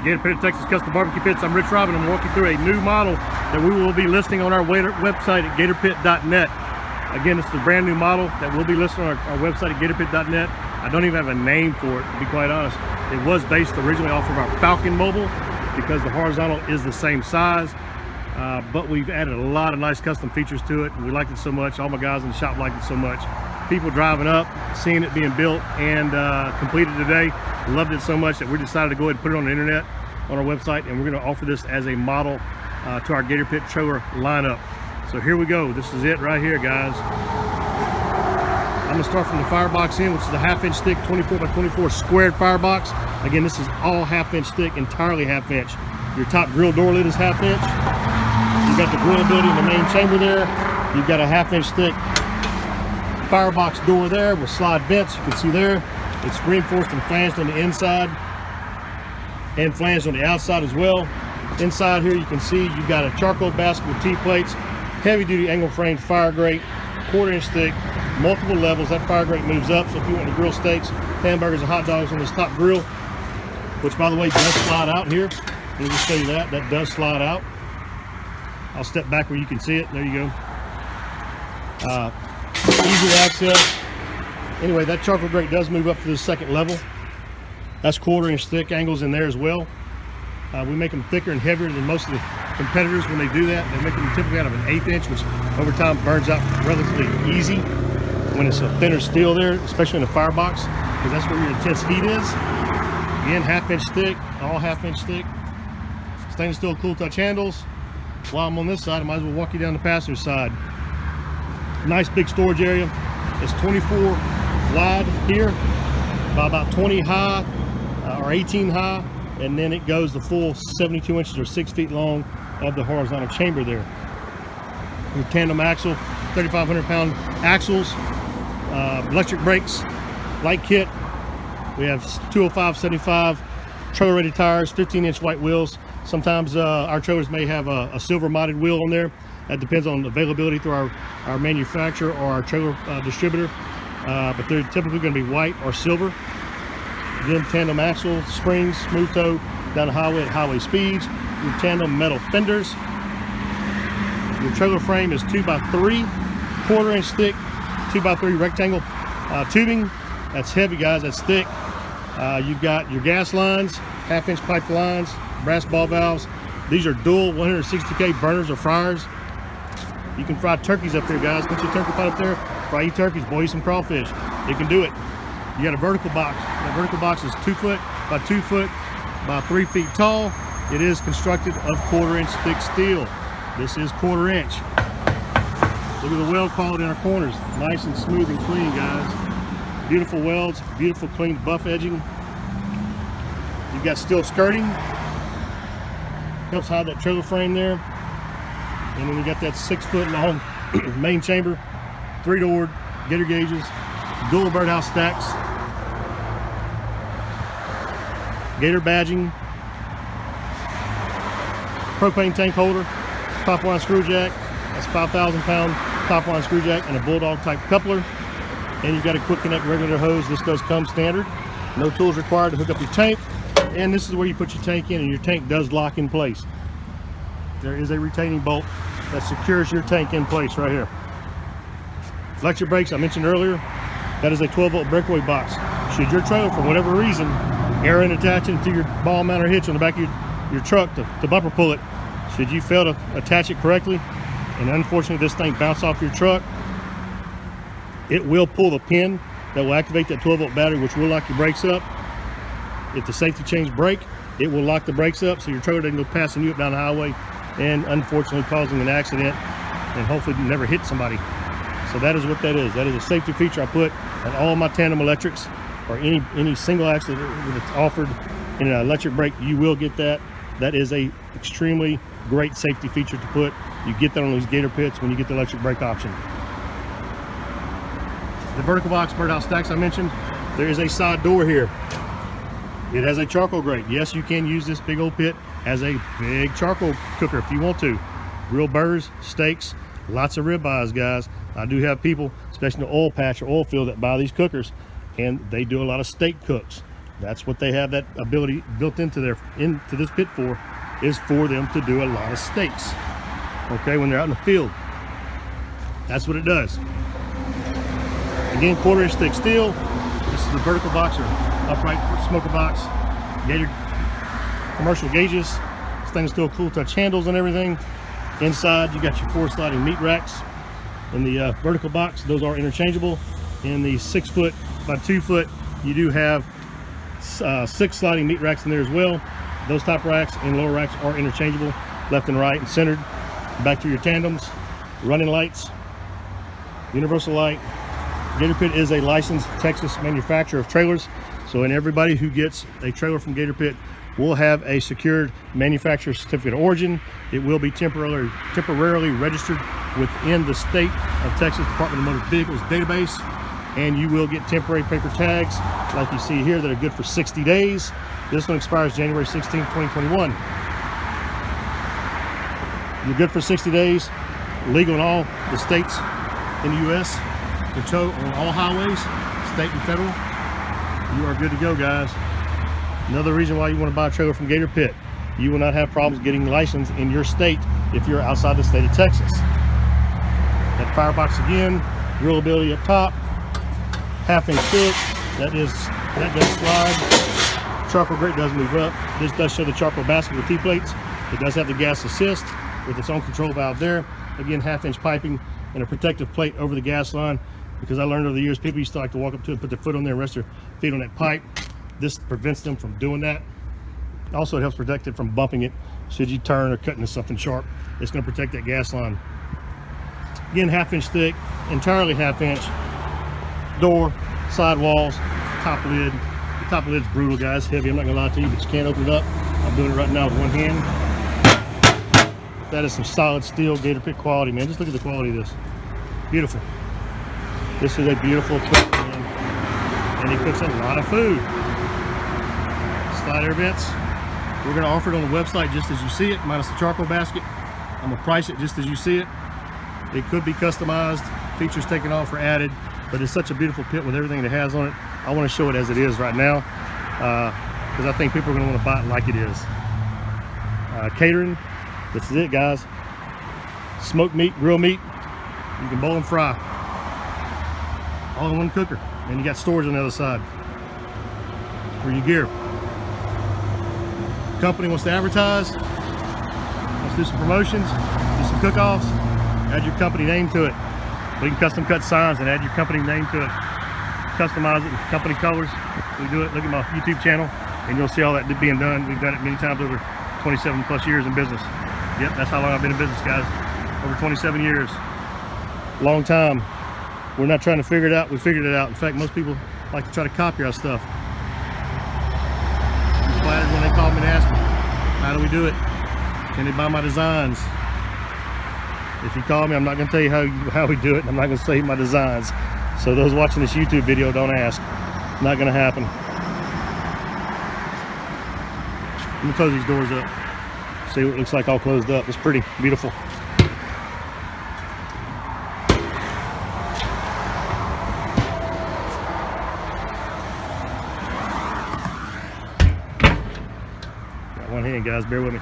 Gator Pit, Texas Custom Barbecue Pits. I'm Rich Robin. I'm walking through a new model that we will be listing on our website at gatorpit.net. Again, this is a brand new model that will be listed on our website at gatorpit.net. I don't even have a name for it, to be quite honest. It was based originally off of our Falcon Mobile because the horizontal is the same size, but we've added a lot of nice custom features to it, and we liked it so much. All my guys in the shop liked it so much. People driving up, seeing it being built and completed today, loved it so much that we decided to go ahead and put it on the internet on our website, and we're going to offer this as a model to our Gator Pit trailer lineup. So here we go. This is it right here, guys. I'm going to start from the Firebox end, which is a 1/2 inch thick 24 by 24 squared Firebox. Again, this is all 1/2 inch thick, entirely 1/2 inch. Your top grill door lid is 1/2 inch. You've got the grillability in the main chamber there. You've got a 1/2 inch thick Firebox door there with slide vents. You can see there. It's reinforced and flanged on the inside and flanged on the outside as well. Inside here you can see you've got a charcoal basket with T-plates, heavy duty angle frame fire grate, 1/4 inch thick, multiple levels. That fire grate moves up, so if you want to grill steaks, hamburgers, and hot dogs on this top grill, which by the way does slide out here. Let me just show you that. That does slide out. I'll step back where you can see it. There you go. Easy access. Anyway, that charcoal grate does move up to the second level. That's 1/4 inch thick angles in there as well. We make them thicker and heavier than most of the competitors when they do that. They make them typically out of an 1/8 inch, which over time burns out relatively easy when it's a thinner steel there, especially in the Firebox, because that's where your intense heat is. Again, 1/2 inch thick, all 1/2 inch thick. Stainless steel cool touch handles. While I'm on this side, I might as well walk you down the passenger side. Nice big storage area. It's 24 wide here by about 20 high or 18 high, and then it goes the full 72 inches or 6 feet long of the horizontal chamber there. Your tandem axle, 3,500 pound axles, electric brakes, light kit. We have 205/75 trailer ready tires, 15 inch white wheels. Sometimes our trailers may have a silver modded wheel on there. That depends on availability through our manufacturer or our trailer distributor, but they're typically going to be white or silver. Again, tandem axle, springs, smooth toe down the highway at highway speeds. Your tandem metal fenders. Your trailer frame is 2x3, 1/4 inch thick, 2x3 rectangle tubing. That's heavy, guys. That's thick. You've got your gas lines, 1/2 inch pipe lines, brass ball valves. These are dual 160K burners or fryers. You can fry turkeys up there, guys. Put your turkey pot up there, fry you turkeys, boil you some crawfish. You can do it. You got a vertical box. That vertical box is 2 foot by 2 foot by 3 feet tall. It is constructed of 1/4 inch thick steel. This is 1/4 inch. Look at the weld quality in our corners. Nice and smooth and clean, guys. Beautiful welds, beautiful clean buff edging. You've got steel skirting. Helps hide that trailer frame there. And then we got that 6 foot long main chamber, 3-door, Gator gauges, dual birdhouse stacks, Gator badging, propane tank holder, top line screw jack. That's 5,000 pound top line screw jack and a bulldog type coupler. And you've got a quick connect regulator hose. This does come standard. No tools required to hook up your tank. And this is where you put your tank in, and your tank does lock in place. There is a retaining bolt that secures your tank in place right here. Electric brakes, I mentioned earlier, that is a 12-volt breakaway box. Should your trailer, for whatever reason, err in attaching to your ball mount or hitch on the back of your truck to bumper pull it, should you fail to attach it correctly, and unfortunately this thing bounce off your truck, it will pull the pin that will activate that 12-volt battery, which will lock your brakes up. If the safety chains break, it will lock the brakes up, so your trailer doesn't go passing you up down the highway and unfortunately causing an accident and hopefully never hit somebody. So that is what that is. That is a safety feature I put on all my tandem electrics, or any single axle that's offered in an electric brake. You will get that. That is a extremely great safety feature to put. You get that on these Gator pits when you get the electric brake option. The vertical box birdhouse stacks I mentioned, there is a side door here. It has a charcoal grate. Yes, you can use this big old pit as a big charcoal cooker if you want to. Grill burgers, steaks, lots of ribeyes, guys. I do have people, especially in the oil patch or oil field, that buy these cookers, and they do a lot of steak cooks. That's what they have that ability built into this pit for, is for them to do a lot of stakes. Okay, when they're out in the field, that's what it does. Again, 1/4-inch thick steel. This is the vertical box or upright smoker box. Gator commercial gauges. This thing's still cool touch handles and everything. Inside, you got your 4 sliding meat racks. In the vertical box, those are interchangeable. In the 6 foot by 2 foot, you do have 6 sliding meat racks in there as well. Those top racks and lower racks are interchangeable, left and right and centered. Back to your tandems, running lights, universal light. Gator Pit is a licensed Texas manufacturer of trailers, so everybody who gets a trailer from Gator Pit will have a secured manufacturer certificate of origin. It will be temporarily registered within the state of Texas Department of Motor Vehicles database, and you will get temporary paper tags like you see here that are good for 60 days. This one expires January 16, 2021. You're good for 60 days, legal in all the states in the U.S. to tow on all highways, state and federal. You are good to go, guys. Another reason why you want to buy a trailer from Gator Pit, you will not have problems getting licensed in your state if you're outside the state of Texas. That firebox again, grillability up top, 1/2-inch thick. That does slide. Charcoal grate does move up. This does show the charcoal basket with T-plates. It does have the gas assist with its own control valve there. Again, 1/2-inch piping and a protective plate over the gas line, because I learned over the years people used to like to walk up to it, put their foot on there and rest their feet on that pipe. This prevents them from doing that. Also, it helps protect it from bumping it should you turn or cut into something sharp. It's going to protect that gas line. Again, 1/2-inch thick, entirely 1/2-inch. Door, side walls, top lid. The top lid's brutal, guys, heavy. I'm not going to lie to you, but you can't open it up. I'm doing it right now with one hand. That is some solid steel Gator Pit quality, man. Just look at the quality of this. Beautiful. This is a beautiful equipment, man. And he cooks a lot of food. Slide air vents. We're going to offer it on the website just as you see it, minus the charcoal basket. I'm going to price it just as you see it. It could be customized, features taken off or added, but it's such a beautiful pit with everything it has on it. I want to show it as it is right now, because I think people are going to want to buy it like it is. Catering, this is it, guys. Smoked meat, grill meat, you can boil and fry. All in one cooker. And you got storage on the other side for your gear. Company wants to advertise, wants to do some promotions, do some cook-offs, add your company name to it. We can custom cut signs and add your company name to it. Customize it in company colors. We do it. Look at my YouTube channel and you'll see all that being done. We've done it many times over 27 plus years in business. Yep, that's how long I've been in business, guys. Over 27 years. Long time. We're not trying to figure it out. We figured it out. In fact, most people like to try to copy our stuff. I'm flattered when they call me and ask me, how do we do it? Can they buy my designs? If you call me, I'm not going to tell you how we do it. I'm not going to say my designs. So those watching this YouTube video, don't ask. Not going to happen. Let me close these doors up. See what it looks like all closed up. It's pretty beautiful. Got one hand, guys. Bear with me.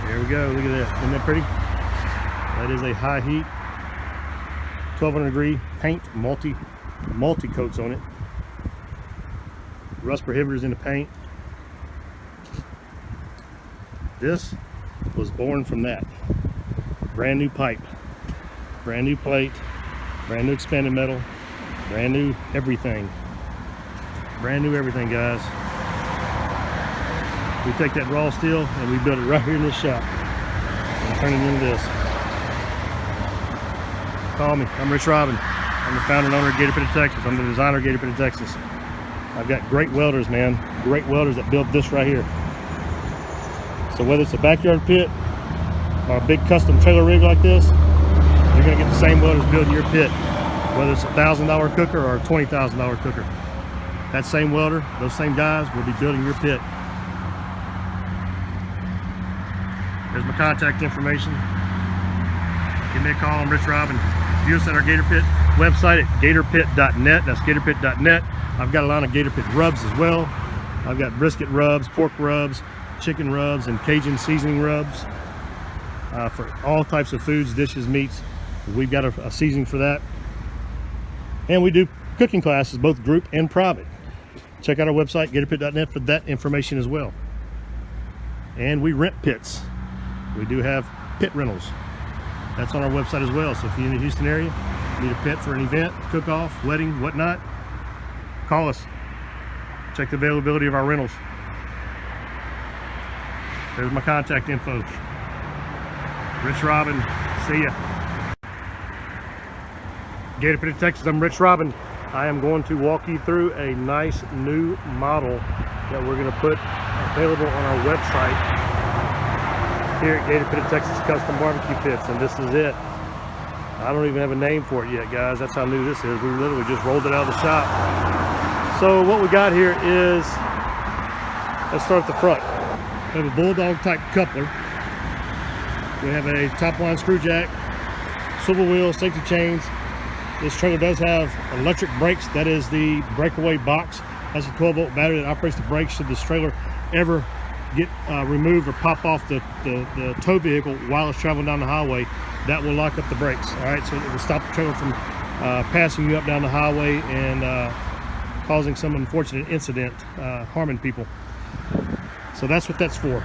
There we go. Look at that. Isn't that pretty? That is a high heat 1200 degree paint, multi coats on it. Rust prohibitors in the paint. This was born from that. Brand new pipe, brand new plate, brand new expanded metal, brand new everything. Brand new everything, guys. We take that raw steel and we build it right here in this shop and turn it into this. Call me. I'm Rich Robin. I'm the founder and owner of Gator Pit of Texas. I'm the designer of Gator Pit of Texas. I've got great welders, man. Great welders that build this right here. So whether it's a backyard pit or a big custom trailer rig like this, you're going to get the same welders building your pit. Whether it's a $1,000 cooker or a $20,000 cooker. That same welder, those same guys will be building your pit. There's my contact information. Give me a call. I'm Rich Robin. View us at our Gator Pit website at gatorpit.net. That's gatorpit.net. I've got a line of Gator Pit rubs as well. I've got brisket rubs, pork rubs, chicken rubs, and Cajun seasoning rubs for all types of foods, dishes, meats. We've got a seasoning for that. And we do cooking classes, both group and private. Check out our website, gatorpit.net, for that information as well. And we rent pits. We do have pit rentals. That's on our website as well. So if you're in the Houston area, need a pit for an event, cook-off, wedding, whatnot, call us. Check the availability of our rentals. There's my contact info. Rich Robin, see ya. Gator Pit, Texas, I'm Rich Robin. I am going to walk you through a nice new model that we're going to put available on our website here at Gator Pit, Texas Custom Barbecue Pits, and this is it. I don't even have a name for it yet, guys. That's how new this is. We literally just rolled it out of the shop. So what we got here is, let's start at the front. We have a bulldog type coupler. We have a top line screw jack, swivel wheel, safety chains. This trailer does have electric brakes. That is the breakaway box. Has a 12-volt battery that operates the brakes should this trailer ever get removed or pop off the tow vehicle while it's traveling down the highway. That will lock up the brakes. All right, so it will stop the trailer from passing you up down the highway and causing some unfortunate incident, harming people. So that's what that's for.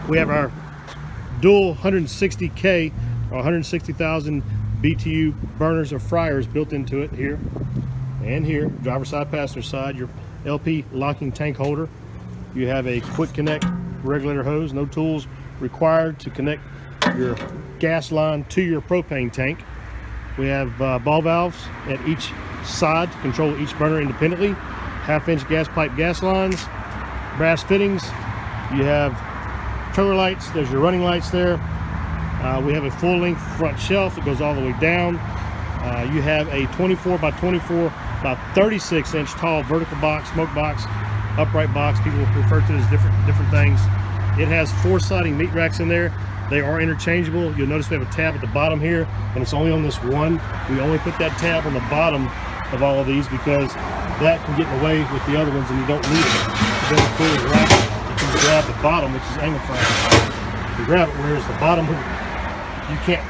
We have our dual 160K or 160,000 BTU burners or fryers built into it here and here, driver side, passenger side, your LP locking tank holder. You have a quick connect regulator hose, no tools required to connect your gas line to your propane tank. We have ball valves at each side to control each burner independently, half-inch gas pipe gas lines, brass fittings. You have trailer lights, there's your running lights there. We have a full-length front shelf that goes all the way down. You have a 24 by 24 by 36 inch tall vertical box, smoke box, upright box. People refer to it as different things. It has 4 sliding meat racks in there. They are interchangeable. You'll notice we have a tab at the bottom here, and it's only on this one. We only put that tab on the bottom of all of these because that can get in the way with the other ones, and you don't need it. You don't pull the rack. You can grab the bottom, which is angle frame. You grab it, whereas the bottom, you can't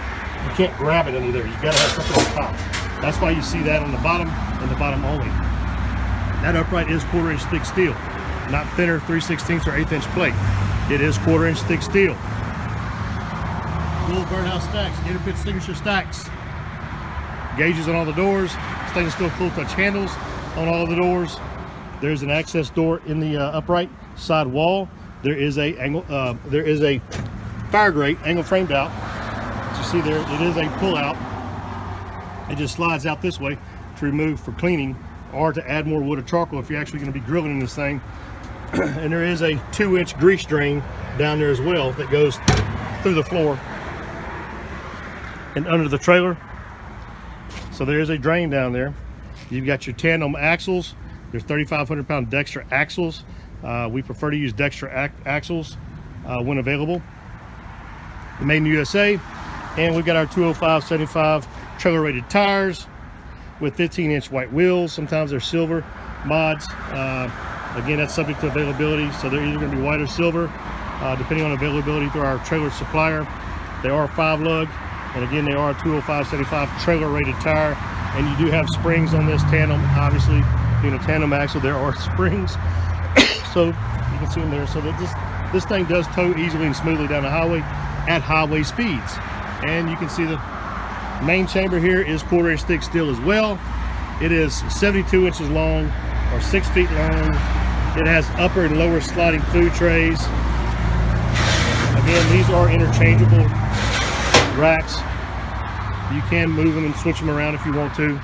grab it under there. You've got to have something on top. That's why you see that on the bottom and the bottom only. That upright is 1/4 inch thick steel, not thinner 3/16 or 1/8 inch plate. It is 1/4 inch thick steel. Full birdhouse stacks, Gator Pit signature stacks. Gauges on all the doors, stainless steel full touch handles on all of the doors. There's an access door in the upright side wall. There is a fire grate angle framed out. As you see there, it is a pull out. It just slides out this way to remove for cleaning or to add more wood or charcoal if you're actually going to be grilling in this thing. And there is a 2-inch grease drain down there as well that goes through the floor and under the trailer. So there is a drain down there. You've got your tandem axles. There's 3,500 pound Dexter axles. We prefer to use Dexter axles when available. Made in the USA. And we've got our 205/75 trailer rated tires with 15-inch white wheels. Sometimes they're silver mods. Again, that's subject to availability, so they're either going to be white or silver, depending on availability through our trailer supplier. They are 5-lug, and again, they are a 205/75 trailer rated tire. And you do have springs on this tandem. Obviously, being a tandem axle, there are springs. So you can see them there. So that this thing does tow easily and smoothly down the highway at highway speeds. And you can see the main chamber here is 1/4 inch thick steel as well. It is 72 inches long or 6 feet long. It has upper and lower sliding food trays. Again, these are interchangeable racks. You can move them and switch them around if you want to.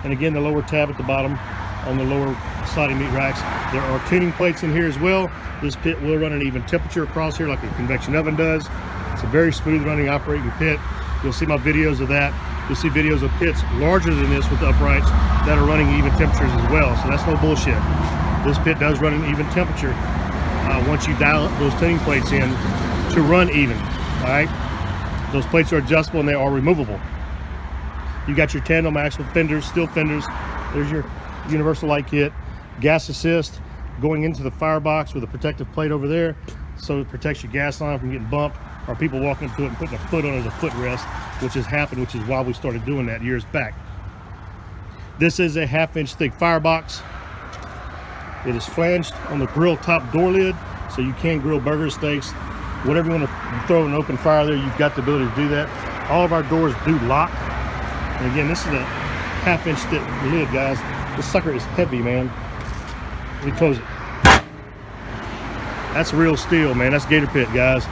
And again, the lower tab at the bottom on the lower sliding meat racks. There are tuning plates in here as well. This pit will run an even temperature across here like a convection oven does. It's a very smooth running operating pit. You'll see my videos of that. You'll see videos of pits larger than this with uprights that are running even temperatures as well. So that's no bullshit. This pit does run an even temperature once you dial those tuning plates in to run even. All right, those plates are adjustable and they are removable. You got your tandem axle fenders, steel fenders. There's your universal light kit. gas assist going into the firebox with a protective plate over there, so it protects your gas line from getting bumped or people walking through it and putting a foot on it as a footrest, which has happened, which is why we started doing that years back. This is a 1/2 inch thick firebox. It is flanged on the grill top door lid, so you can grill burgers, steaks, whatever you want to throw an open fire there, you've got the ability to do that. All of our doors do lock. And again, this is a 1/2 inch thick lid, guys. This sucker is heavy, man. Let me close it. That's real steel, man. That's Gator Pit, guys.